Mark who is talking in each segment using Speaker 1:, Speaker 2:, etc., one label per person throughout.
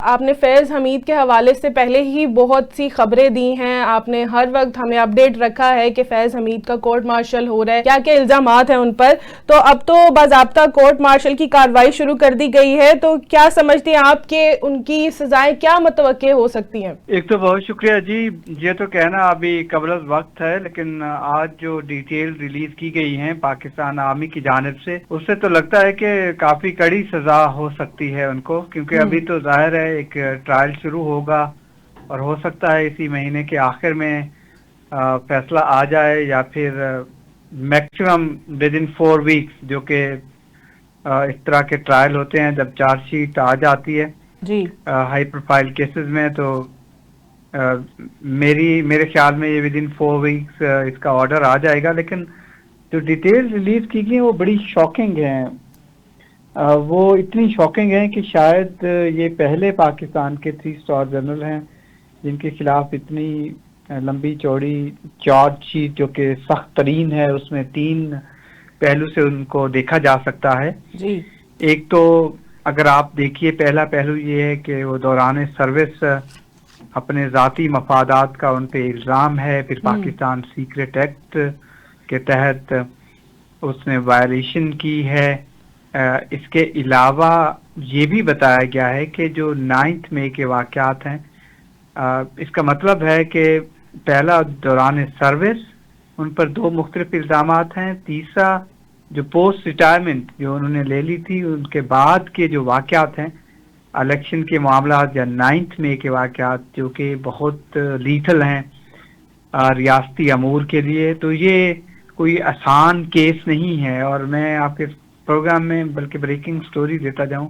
Speaker 1: आपने फैज़ हमीद के हवाले से पहले ही बहुत सी खबरें दी हैं, आपने हर वक्त हमें अपडेट रखा है कि फैज़ हमीद का कोर्ट मार्शल हो रहा है, क्या क्या इल्ज़ामात हैं उन पर। तो अब तो बाज़ाब्ता कोर्ट मार्शल की कार्रवाई शुरू कर दी गई है, तो क्या समझती हैं आप कि उनकी सजाएं क्या मुतवक्के हो सकती हैं?
Speaker 2: एक तो बहुत शुक्रिया जी। ये तो कहना अभी कबल वक्त है, लेकिन आज जो डिटेल रिलीज की गई है पाकिस्तान आर्मी की जानिब से, उससे तो लगता है कि काफी कड़ी सजा हो सकती है उनको, क्योंकि अभी तो जाहिर है एक ट्रायल शुरू होगा और हो सकता है इसी महीने के आखिर में फैसला आ जाए, या फिर मैक्सिमम विद इन 4 वीक्स, जो कि इस तरह के ट्रायल होते हैं जब चार्जशीट आ जाती है
Speaker 1: जी।
Speaker 2: हाई प्रोफाइल केसेस में। तो मेरे ख्याल में ये विद इन 4 वीक्स इसका ऑर्डर आ जाएगा। लेकिन जो डिटेल रिलीज की गई वो बड़ी शॉकिंग है। वो इतनी शॉकिंग है कि शायद ये पहले पाकिस्तान के 3 स्टार जनरल हैं जिनके खिलाफ इतनी लंबी चौड़ी चार्जशीट, जो कि सख्त तरीन है, उसमें 3 पहलू से उनको देखा जा सकता है।
Speaker 1: जी।
Speaker 2: एक तो अगर आप देखिए, पहला पहलू ये है कि वो दौरान सर्विस अपने ज़ाती मफादात का उन पे इल्ज़ाम है। फिर पाकिस्तान सीक्रेट एक्ट के तहत उसने वायलेशन की है। इसके अलावा ये भी बताया गया है कि जो 9 मई के वाक़यात हैं, इसका मतलब है कि पहला दौरान सर्विस उन पर 2 मुख्तलिफ इल्ज़ामात हैं। तीसरा जो पोस्ट रिटायरमेंट जो उन्होंने ले ली थी उनके बाद के जो वाक़यात हैं, इलेक्शन के मामला या 9 मई के वाक़यात, जो कि बहुत लीथल हैं रियासती अमूर के लिए। तो ये कोई आसान केस नहीं है। और मैं आपके प्रोग्राम में बल्कि ब्रेकिंग स्टोरी देता जाऊं,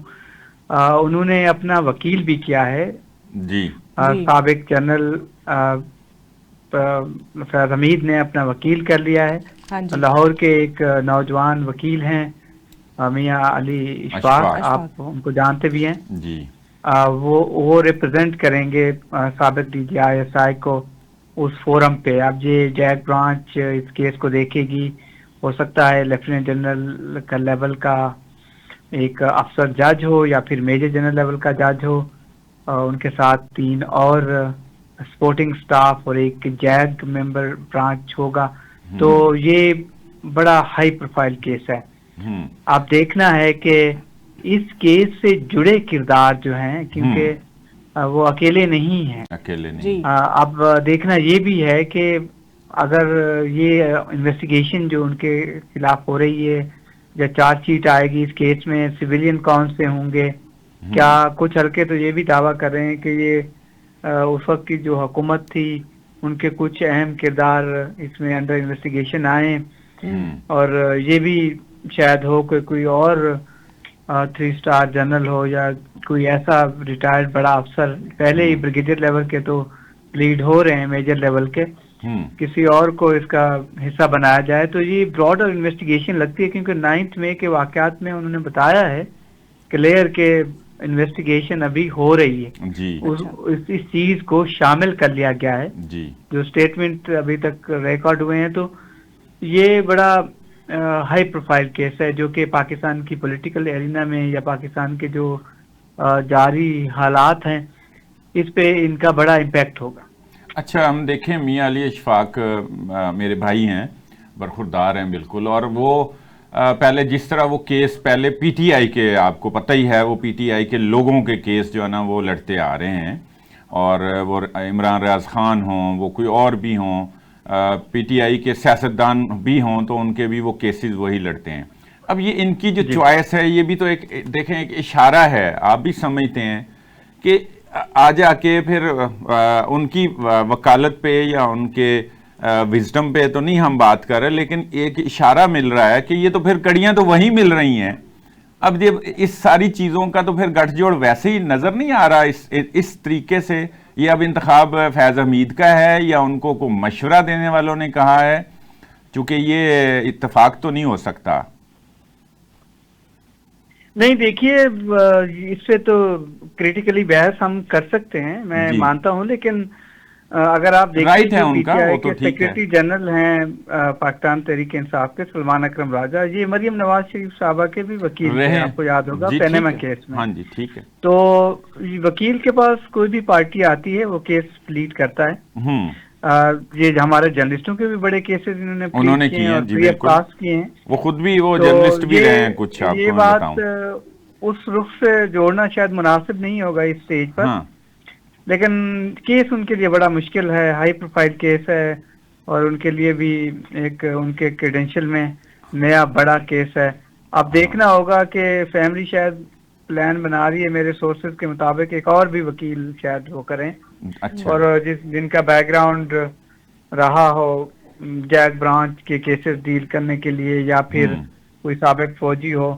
Speaker 2: उन्होंने अपना वकील भी किया है।
Speaker 3: जी।
Speaker 2: साबिक जनरल फैज़ हमीद ने अपना वकील कर लिया है।
Speaker 1: हाँ जी।
Speaker 2: लाहौर के एक नौजवान वकील हैं मियां अली इशफाक, आप उनको जानते भी हैं
Speaker 3: जी।
Speaker 2: वो रिप्रेजेंट करेंगे साबिक DGI को उस फोरम पे। अब ये जैक ब्रांच इस केस को देखेगी, हो सकता है लेफ्टिनेंट जनरल का लेवल का एक अफसर जज हो या फिर मेजर जनरल लेवल का जज हो, उनके साथ 3 और सपोर्टिंग स्टाफ और एक जैग मेंबर ब्रांच होगा। तो ये बड़ा हाई प्रोफाइल केस है। आप देखना है कि इस केस से जुड़े किरदार जो हैं, क्योंकि वो अकेले नहीं हैं,
Speaker 3: अकेले नहीं।
Speaker 2: अब देखना ये भी है कि अगर ये इन्वेस्टिगेशन जो उनके खिलाफ हो रही है या चार्जशीट आएगी इस केस में, सिविलियन कौन से होंगे। क्या कुछ हल्के तो ये भी दावा कर रहे हैं कि ये उस वक्त की जो हुकूमत थी उनके कुछ अहम किरदार इसमें अंडर इन्वेस्टिगेशन आए, और ये भी शायद हो कि कोई और 3 स्टार जनरल हो या कोई ऐसा रिटायर्ड बड़ा अफसर, पहले ही ब्रिगेडियर लेवल के तो लीड हो रहे हैं मेजर लेवल के, किसी और को इसका हिस्सा बनाया जाए। तो ये ब्रॉडर इन्वेस्टिगेशन लगती है, क्योंकि 9 मई के वाकयात में उन्होंने बताया है क्लियर के इन्वेस्टिगेशन अभी हो रही है
Speaker 3: जी।
Speaker 2: इस चीज को शामिल कर लिया गया है
Speaker 3: जी। जो
Speaker 2: स्टेटमेंट अभी तक रिकॉर्ड हुए हैं। तो ये बड़ा हाई प्रोफाइल केस है जो कि पाकिस्तान की पॉलिटिकल एरिना में या पाकिस्तान के जो जारी हालात हैं इस पे इनका बड़ा इम्पैक्ट होगा।
Speaker 3: अच्छा, हम देखें मियां अली इशफाक मेरे भाई हैं, बरखुरदार हैं बिल्कुल, और वो पहले जिस तरह वो केस पहले पीटीआई के, आपको पता ही है, वो पीटीआई के लोगों के केस जो है ना वो लड़ते आ रहे हैं, और वो इमरान रियाज खान हों, वो कोई और भी हों, पीटीआई के सियासतदान भी हों, तो उनके भी वो केसेस वही लड़ते हैं। अब ये इनकी जो चॉइस है, ये भी तो एक देखें एक इशारा है, आप भी समझते हैं कि आ जाके फिर उनकी वकालत पे या उनके विजडम पे तो नहीं हम बात कर रहे, लेकिन एक इशारा मिल रहा है कि ये तो फिर कड़ियां तो वहीं मिल रही हैं। अब जब इस सारी चीज़ों का तो फिर गठजोड़ वैसे ही नज़र नहीं आ रहा इस तरीके से। ये अब इंतखाब फैज़ हमीद का है या उनको को मशवरा देने वालों ने कहा है, चूंकि ये इत्तेफाक तो नहीं हो सकता।
Speaker 2: नहीं, देखिए इस पे तो क्रिटिकली बहस हम कर सकते हैं, मैं मानता हूं, लेकिन अगर आप देखिए
Speaker 3: राइट है
Speaker 2: जो
Speaker 3: उनका,
Speaker 2: पीटीआई
Speaker 3: वो तो
Speaker 2: के
Speaker 3: ठीक है।
Speaker 2: सेक्रेटरी जनरल हैं पाकिस्तान तहरीक इंसाफ के सलमान अकरम राजा, ये मरियम नवाज शरीफ साहबा के भी वकील थे,
Speaker 3: रहे,
Speaker 2: आपको याद होगा
Speaker 3: जी
Speaker 2: पैनामा
Speaker 3: ठीक है,
Speaker 2: केस में।
Speaker 3: हाँ जी ठीक है।
Speaker 2: तो वकील के पास कोई भी पार्टी आती है वो केस प्लीड करता है। ये हमारे जर्नलिस्टों के भी बड़े केसेस इन्होंने
Speaker 3: उन्होंने
Speaker 2: प्लीड किए हैं और
Speaker 3: जी
Speaker 2: फ्री ऑफ
Speaker 3: बिल्कुल,
Speaker 2: कास्ट किए हैं।
Speaker 3: वो खुद भी वो
Speaker 2: तो
Speaker 3: जर्नलिस्ट भी
Speaker 2: ये
Speaker 3: रहे हैं कुछ, आपको
Speaker 2: ये
Speaker 3: मैं
Speaker 2: बात
Speaker 3: बताऊं।
Speaker 2: उस रुख से जोड़ना शायद मुनासिब नहीं होगा इस स्टेज पर,
Speaker 3: हाँ
Speaker 2: लेकिन केस उनके लिए बड़ा मुश्किल है, हाई प्रोफाइल केस है और उनके लिए भी एक उनके क्रेडेंशियल में नया बड़ा केस है। अब देखना होगा कि फैमिली शायद प्लान बना रही है मेरे सोर्सेज के मुताबिक, एक और भी वकील शायद वो करें,
Speaker 3: अच्छा,
Speaker 2: और जिनका बैकग्राउंड रहा हो जैक ब्रांच के केसेस डील करने के लिए, या फिर कोई साबिक फौजी हो,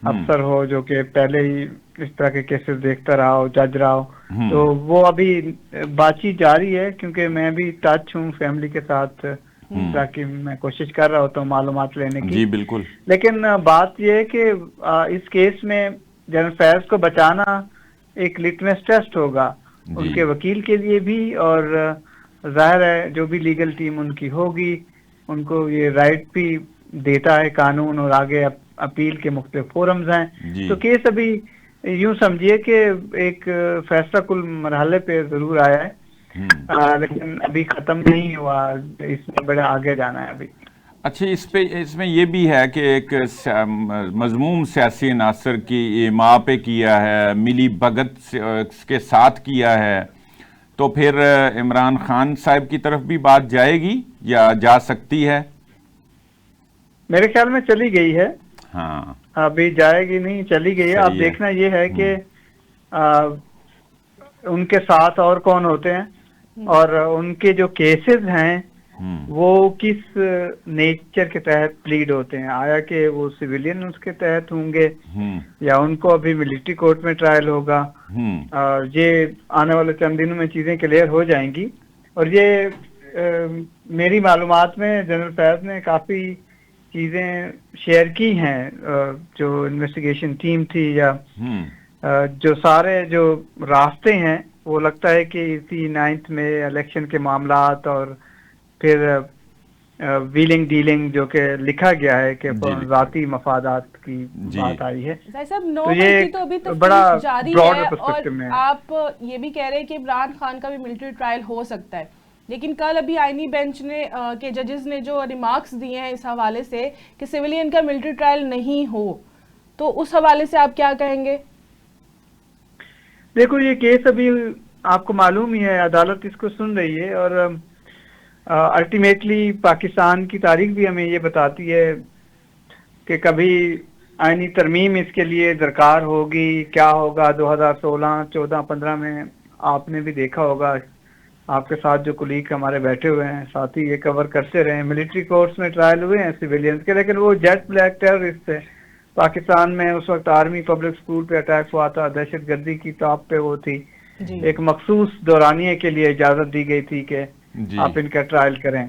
Speaker 2: अफसर हो जो कि पहले ही इस तरह के केसेस देखता रहा हो, जज रहा हो। तो वो अभी बातचीत जारी है, क्योंकि मैं भी टच हूँ फैमिली के साथ, ताकि मैं कोशिश कर रहा होता हूँ मालूमात लेने की।
Speaker 3: जी बिल्कुल।
Speaker 2: लेकिन बात यह है कि इस केस में जनरल फैज को बचाना एक लिटमस टेस्ट होगा उनके वकील के लिए भी, और जाहिर है जो भी लीगल टीम उनकी होगी उनको ये राइट भी देता है कानून, और आगे अपील के मुख्तलिफ फोरम्स हैं। तो केस अभी यूं समझिए कि एक फैसला कुल मरहले पे जरूर आया है, लेकिन अभी खत्म नहीं हुआ, इसमें बड़ा आगे जाना है अभी।
Speaker 3: अच्छा, इसमें ये भी है कि एक मजमूम सियासी अनासर की माँ पे किया है, मिली भगत के साथ किया है, तो फिर इमरान खान साहब की तरफ भी बात जाएगी या जा सकती है?
Speaker 2: मेरे ख्याल में चली गई है।
Speaker 3: हाँ,
Speaker 2: अभी जाएगी नहीं, चली गई है। अब देखना ये है कि उनके साथ और कौन होते हैं और उनके जो केसेस हैं वो किस नेचर के तहत प्लीड होते हैं, आया कि वो सिविलियन उसके तहत होंगे या उनको अभी मिलिट्री कोर्ट में ट्रायल होगा। ये आने वाले चंद दिनों में चीजें क्लियर हो जाएंगी। और ये मेरी मालूमात में जनरल फैज ने काफी चीजें शेयर की हैं, जो इन्वेस्टिगेशन टीम थी या जो सारे जो रास्ते हैं, वो लगता है कि इसी 9 में इलेक्शन के मामलात और फिर व्हीलिंग डीलिंग जो कि लिखा गया है कि जाती मफादात की बात आई है।
Speaker 1: तो ये तो अभी तक बड़ा जारी है, और आप ये भी कह रहे हैं कि इमरान खान का भी मिलिट्री ट्रायल हो सकता है, लेकिन कल अभी आईनी बेंच ने के जजेस ने जो रिमार्क्स दिए हैं इस हवाले से कि सिविलियन का मिलिट्री ट्रायल नहीं हो, तो उस हवाले से आप क्या कहेंगे?
Speaker 2: देखो, ये केस अभी आपको मालूम ही है, अदालत इसको सुन रही है, और अल्टीमेटली पाकिस्तान की तारीख भी हमें ये बताती है कि कभी आईनी तरमीम इसके लिए दरकार होगी, क्या होगा 2016, 14, 15 में। आपने भी देखा होगा, आपके साथ जो कुलीग हमारे बैठे हुए हैं साथी ये कवर करते रहे, मिलिट्री कोर्ट्स में ट्रायल हुए हैं सिविलियंस के, लेकिन वो जेट ब्लैक टेररिस्ट थे। पाकिस्तान में उस वक्त आर्मी पब्लिक स्कूल पे अटैक हुआ था, दहशतगर्दी की टॉप पे वो थी, एक मखसूस दौरानिए के लिए इजाजत दी गई थी कि आप इनका ट्रायल करें।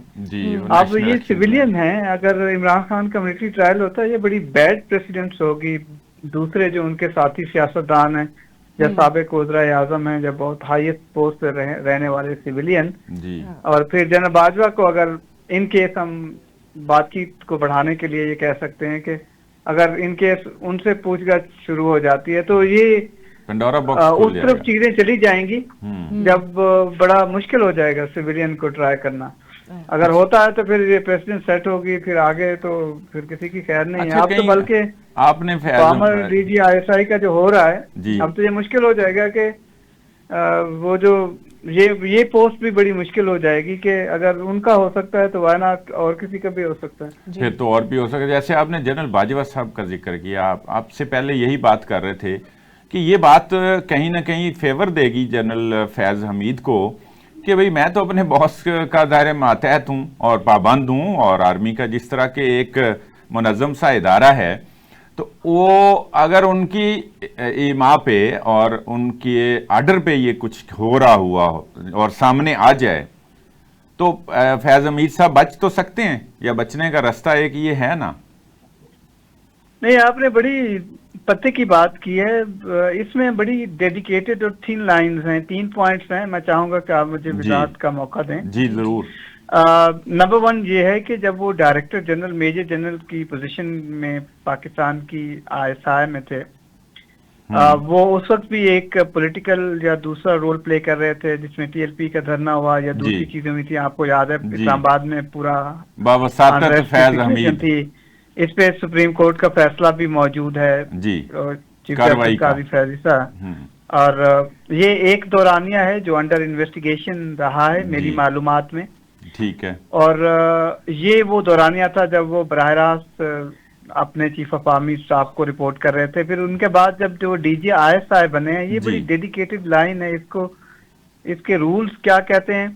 Speaker 2: अब ये सिविलियन हैं, अगर इमरान खान का मिलिट्री ट्रायल होता है ये बड़ी बैड प्रेसिडेंट्स होगी। दूसरे जो उनके साथी सियासतदान हैं या साबिक वज़ीर आज़म हैं, जब बहुत हाईएस्ट पोस्ट पे रहने वाले सिविलियन, और फिर जनरल बाजवा को अगर इन केस हम बातचीत को बढ़ाने के लिए ये कह सकते हैं कि अगर इन केस उनसे पूछताछ शुरू हो जाती है तो ये
Speaker 3: पंडोरा बॉक्स
Speaker 2: उस तरफ चीजें चली जाएंगी जब बड़ा मुश्किल हो जाएगा सिविलियन को ट्राई करना। अगर होता है तो फिर ये प्रेसिडेंट सेट होगी, फिर आगे तो फिर किसी की खैर नहीं है। अब तो बल्कि
Speaker 3: आपने
Speaker 2: डीजी ISI का जो हो रहा है, अब तो ये मुश्किल हो जाएगा कि वो जो ये पोस्ट भी बड़ी मुश्किल हो जाएगी कि अगर उनका हो सकता है तो वाई नॉट और किसी का भी हो सकता है।
Speaker 3: फिर तो और भी हो सकता है। जैसे आपने जनरल बाजवा साहब का जिक्र किया, आपसे पहले यही बात कर रहे थे कि ये बात कहीं ना कहीं फेवर देगी जनरल फैज हमीद को कि भाई मैं तो अपने बॉस का दायरे मातहत हूँ और पाबंद हूँ, और आर्मी का जिस तरह के एक मुनज़्ज़म सा इदारा है, तो वो अगर उनकी इमा पे और उनके आर्डर पे ये कुछ हो रहा हुआ और सामने आ जाए तो फैज हमीद साहब बच तो सकते हैं, या बचने का रास्ता एक ये है ना?
Speaker 2: नहीं, आपने बड़ी पते की बात की है, इसमें बड़ी डेडिकेटेड और थिन लाइंस हैं, 3 पॉइंट्स हैं। मैं चाहूंगा कि आप मुझे वजाहत का मौका दें।
Speaker 3: जी जरूर।
Speaker 2: नंबर 1 ये है कि जब वो डायरेक्टर जनरल, मेजर जनरल की पोजीशन में पाकिस्तान की ISI में थे, वो उस वक्त भी एक पॉलिटिकल या दूसरा रोल प्ले कर रहे थे, जिसमें TLP का धरना हुआ या दूसरी चीजें हुई थी। आपको याद है इस्लामाबाद में पूरा
Speaker 3: बावसातत फैज हमीद
Speaker 2: थी। इस पे सुप्रीम कोर्ट का फैसला भी मौजूद है
Speaker 3: जी,
Speaker 2: चीफ जस्टिस का भी फैसला। और ये एक दौरानिया है जो अंडर इन्वेस्टिगेशन रहा है मेरी मालूमात में।
Speaker 3: ठीक है।
Speaker 2: और ये वो दौरानिया था जब वो बराह रास्त अपने चीफ ऑफ आर्मी स्टाफ को रिपोर्ट कर रहे थे। फिर उनके बाद जब जो DG ISI बने हैं, ये बड़ी डेडिकेटेड लाइन है। इसको, इसके रूल्स क्या कहते हैं,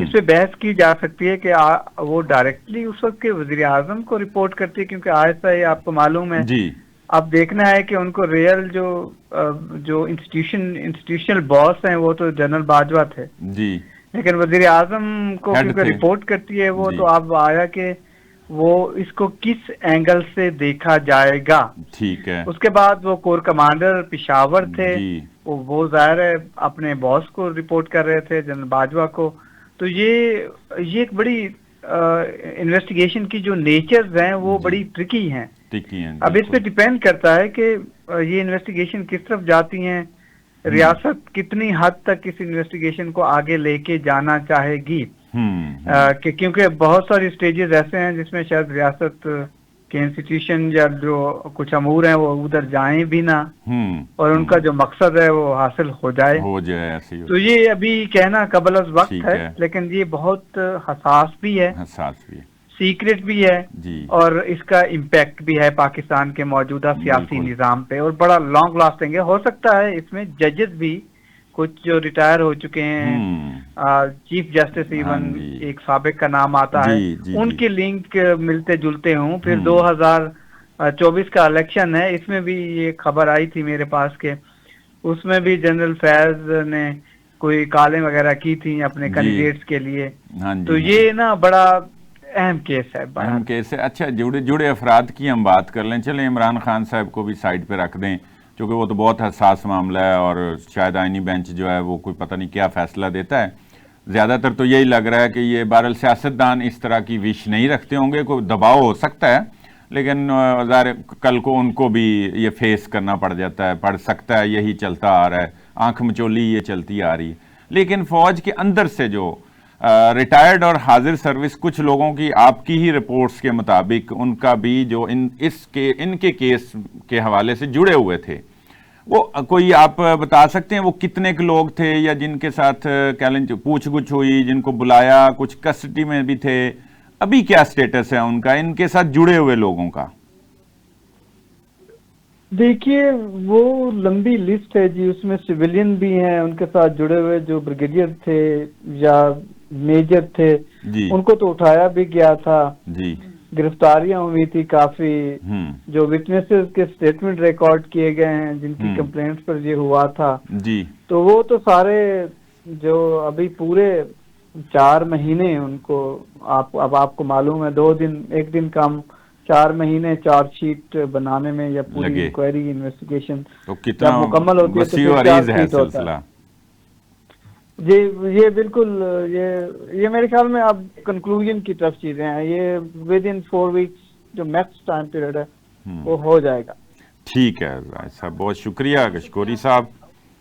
Speaker 2: इस पे बहस की जा सकती है कि वो डायरेक्टली उस वक्त के वजीर आजम को रिपोर्ट करती है, क्योंकि ISI आपको मालूम है जी। अब देखना है कि उनको रियल जो इंस्टीट्यूशनल बॉस हैं वो तो जनरल बाजवा थे जी, लेकिन वजीर आजम को क्योंकि रिपोर्ट करती है वो, तो अब आया कि वो इसको किस एंगल से देखा जाएगा। ठीक है। उसके बाद वो कोर कमांडर पिशावर थे, वो जाहिर है अपने बॉस को रिपोर्ट कर रहे थे, जनरल बाजवा को। तो ये एक बड़ी इन्वेस्टिगेशन की जो नेचर्स हैं वो बड़ी ट्रिकी हैं। अब इस पे डिपेंड करता है कि ये इन्वेस्टिगेशन किस तरफ जाती हैं, रियासत कितनी हद तक इस इन्वेस्टिगेशन को आगे लेके जाना चाहेगी। क्योंकि बहुत सारी स्टेजेस ऐसे हैं जिसमें शायद रियासत के इंस्टीट्यूशन या जो कुछ अमूर हैं वो उधर जाएं भी ना, और उनका जो मकसद है वो हासिल हो जाए ऐसी। तो ये अभी कहना कबल अज़ वक्त है, लेकिन ये बहुत हसास भी है, सीक्रेट भी है जी, और इसका इम्पैक्ट भी है पाकिस्तान के मौजूदा सियासी निज़ाम पे, और बड़ा लॉन्ग लास्टिंग है। हो सकता है इसमें जजेस भी कुछ जो रिटायर हो चुके हैं, चीफ जस्टिस इवन एक साबिक का नाम आता है, उनके लिंक मिलते जुलते हों। फिर 2024 का इलेक्शन है, इसमें भी ये खबर आई थी मेरे पास के उसमें भी जनरल फैज ने कोई कॉलें वगैरह की थी अपने कैंडिडेट्स के लिए। तो ये ना बड़ा अहम केस है,
Speaker 3: अहम केस है। अच्छा, जुड़े अफराद की हम बात कर लें। चले इमरान खान साहब को भी साइड पे रख दें, क्योंकि वो तो बहुत हसास मामला है, और शायद आईनी बेंच जो है वो कोई पता नहीं क्या फैसला देता है। ज़्यादातर तो यही लग रहा है कि ये बहरहाल सियासतदान इस तरह की विश नहीं रखते होंगे, कोई दबाव हो सकता है, लेकिन ज़ाहिर कल को उनको भी ये फेस करना पड़ सकता है। यही चलता आ रहा है, आंख मचोली ये चलती आ रही है। लेकिन फ़ौज के अंदर से जो रिटायर्ड और हाजिर सर्विस कुछ लोगों की, आपकी ही रिपोर्ट्स के मुताबिक, उनका भी जो इनके केस के हवाले से जुड़े हुए थे, वो कोई आप बता सकते हैं वो कितने के लोग थे, या जिनके साथ पूछ-गुछ हुई, जिनको बुलाया, कुछ कस्टडी में भी थे, अभी क्या स्टेटस है उनका, इनके साथ जुड़े हुए लोगों का?
Speaker 2: देखिए, वो लंबी लिस्ट है जी, उसमें सिविलियन भी हैं उनके साथ जुड़े हुए, जो ब्रिगेडियर थे या मेजर थे जी, उनको तो उठाया भी गया था जी, गिरफ्तारियां हुई थी काफी, जो विटनेसेस के स्टेटमेंट रिकॉर्ड किए गए हैं जिनकी कंप्लेंट्स पर ये हुआ था जी, तो वो तो सारे जो अभी पूरे 4 महीने उनको अब आपको मालूम है 2 दिन 1 दिन कम 4 महीने चार्जशीट बनाने में या पूरी इंक्वायरी इन्वेस्टिगेशन
Speaker 3: तो कितना
Speaker 2: मुकम्मल होती है तो जी, ये बिल्कुल ये मेरे ख्याल में अब कंक्लूजन की तरफ चीजें हैं। ये विद इन 4 वीक्स जो मैक्स टाइम पीरियड है वो हो जाएगा।
Speaker 3: ठीक है साहब, बहुत शुक्रिया कशकोरी साहब।